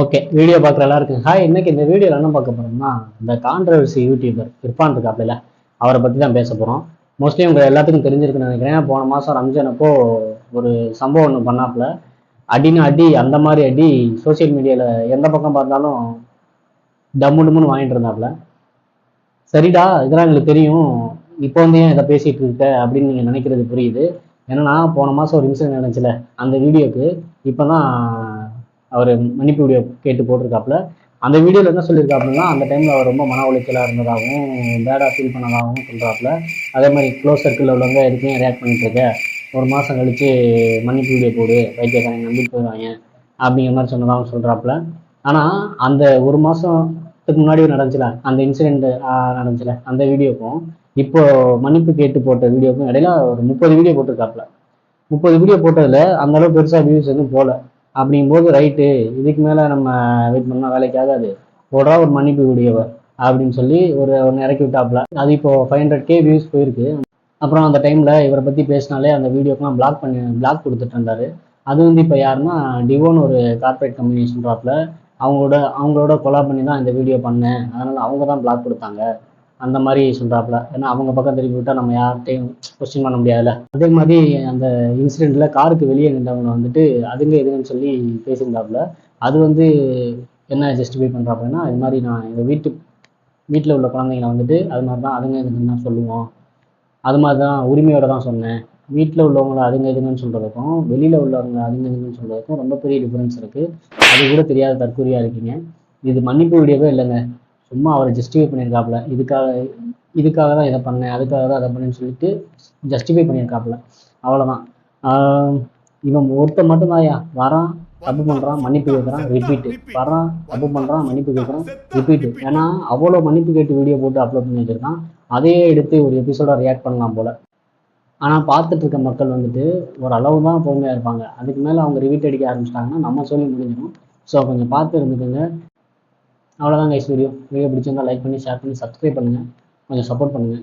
Okay, video பார்க்குற எல்லாருக்கும் hi. இன்னைக்கு இந்த வீடியோவில் என்ன பார்க்க போறோம்னா, இந்த கான்ட்ரவர்சி யூடியூபர் இர்ஃபான் இருக்காப்புல, அவரை பற்றி தான் பேச போகிறோம். மோஸ்ட்லி உங்கள் எல்லாத்துக்கும் தெரிஞ்சிருக்குன்னு நினைக்கிறேன். போன மாதம் ரம்ஜான் அப்போ ஒரு சம்பவம் ஒன்று பண்ணாப்புல, அடின்னு அடி, அந்த மாதிரி அடி சோசியல் மீடியாவில் எந்த பக்கம் பார்த்தாலும் டம்மு டம்முன்னு வாங்கிட்டு இருந்தாப்புல. சரிடா, இதெல்லாம் எங்களுக்கு தெரியும், இப்போ வந்து ஏன் இதை பேசிகிட்டு இருக்க அப்படின்னு நீங்கள் நினைக்கிறது புரியுது. ஏன்னா போன மாதம் ஒரு இன்சிடென்ட் நடந்துச்சுல, அந்த வீடியோக்கு இப்போ தான் அவர் மன்னிப்பு வீடியோ கேட்டு போட்டிருக்காப்புல. அந்த வீடியோவில் என்ன சொல்லியிருக்காப்புலன்னா, அந்த டைமில் அவர் ரொம்ப மன உளைச்சலாக இருந்ததாகவும் பேடாக ஃபீல் பண்ணதாகவும் சொல்கிறாப்புல. அதே மாதிரி க்ளோஸ் சர்க்கிளில் உள்ளவங்க எதுக்கும் ரியாக்ட் பண்ணிட்டு இருக்க, ஒரு மாதம் கழித்து மன்னிப்பு வீடியோ போடு, வைத்தியக்காரங்க நம்பி போயிடுவாங்க அப்படிங்கிற மாதிரி சொன்னதாகவும் சொல்கிறாப்புல. ஆனால் அந்த ஒரு மாதத்துக்கு முன்னாடி நடந்துச்சுல, அந்த இன்சிடென்ட் நடந்துச்சுல, அந்த வீடியோக்கும் இப்போ மன்னிப்பு கேட்டு போட்ட வீடியோக்கும் இடையில ஒரு 30 வீடியோ போட்டிருக்காப்புல. 30 வீடியோ போட்டதில் அந்த அளவுக்கு பெருசாக வியூஸ் எதுவும் போகல. அப்படிங்கும்போது ரைட்டு, இதுக்கு மேலே நம்ம வெயிட் பண்ணால் வேலைக்கு ஆகாது, போடுறா ஒரு மன்னிப்பு வீடியோவை அப்படின்னு சொல்லி ஒன்று இறக்கி விட்டாப்புல. அது இப்போ 500K வியூஸ் போயிருக்கு. அப்புறம் அந்த டைமில் இவரை பற்றி பேசினாலே அந்த வீடியோக்கெலாம் பிளாக் கொடுத்துட்டு இருந்தாரு. அது வந்து இப்போ யாருன்னா டிவோன்னு ஒரு கார்பரேட் கம்பெனி சொல்கிறாப்புல, அவங்களோட கொலாப் பண்ணி தான் இந்த வீடியோ பண்ணேன், அதனால் அவங்க தான் பிளாக் கொடுத்தாங்க அந்த மாதிரி சொல்கிறாப்புல. ஏன்னா அவங்க பக்கம் திருப்பி விட்டால் நம்ம யார்கிட்டையும் கொஸ்டின் பண்ண முடியாதுல்ல. அதே மாதிரி அந்த இன்சிடெண்ட்டில் காருக்கு வெளியே நின்றவங்க வந்துட்டு அதுங்க எதுன்னு சொல்லி பேசியிருந்தாப்புல. அது வந்து என்ன ஜஸ்டிஃபை பண்ணுறாப்புலன்னா, இது மாதிரி நான் எங்கள் வீட்டில் உள்ள குழந்தைங்களை வந்துட்டு அது மாதிரி தான் அதுங்க இதுன்னு தான் சொல்லுவோம், அது மாதிரி தான் உரிமையோடு தான் சொன்னேன். வீட்டில் உள்ளவங்களை அதுங்க இதுங்கன்னு சொல்கிறதுக்கும் வெளியில் உள்ளவங்க அதுங்க இதுங்கன்னு சொல்கிறதுக்கும் ரொம்ப பெரிய டிஃப்ரென்ஸ் இருக்குது. அது கூட தெரியாத தற்கொலையாக இருக்கீங்க. இது மன்னிப்பு வீடியோவே இல்லைங்க, சும்மா அவரை ஜஸ்டிஃபை பண்ணியிருக்காப்புல. இதுக்காக தான் இதை பண்ணேன், அதுக்காக தான் அதை பண்ணேன்னு சொல்லிட்டு ஜஸ்டிஃபை பண்ணியிருக்காப்புல, அவ்வளோதான். இவன் ஒருத்தர் மட்டும்தான்யா வரான், தப்பு பண்ணுறான், மன்னிப்பு கேட்குறான், ரிப்பீட்டு, வரான், தப்பு பண்ணுறான், மன்னிப்பு கேட்குறான், ரிப்பீட்டு. ஏன்னா அவ்வளோ மன்னிப்பு கேட்டு வீடியோ போட்டு அப்லோட் பண்ணி வச்சுருக்கான். அதையே எடுத்து ஒரு எபிசோடாக ரியாக்ட் பண்ணலாம் போல். ஆனால் பார்த்துட்டு இருக்க மக்கள் வந்துட்டு ஒரு அளவு தான் பொறுமையாக இருப்பாங்க. அதுக்கு மேலே அவங்க ரிவீட் அடிக்க ஆரம்பிச்சிட்டாங்கன்னா நம்ம சொல்லி முடிஞ்சிடும். ஸோ கொஞ்சம் பார்த்து இருந்துக்குங்க. அவ்வளோதான் கைஸ். வீடியோ பிடிச்சிருந்தால் லைக் பண்ணி, ஷேர் பண்ணி, சப்ஸ்கிரைப் பண்ணுங்கள், கொஞ்சம் சப்போர்ட் பண்ணுங்கள்.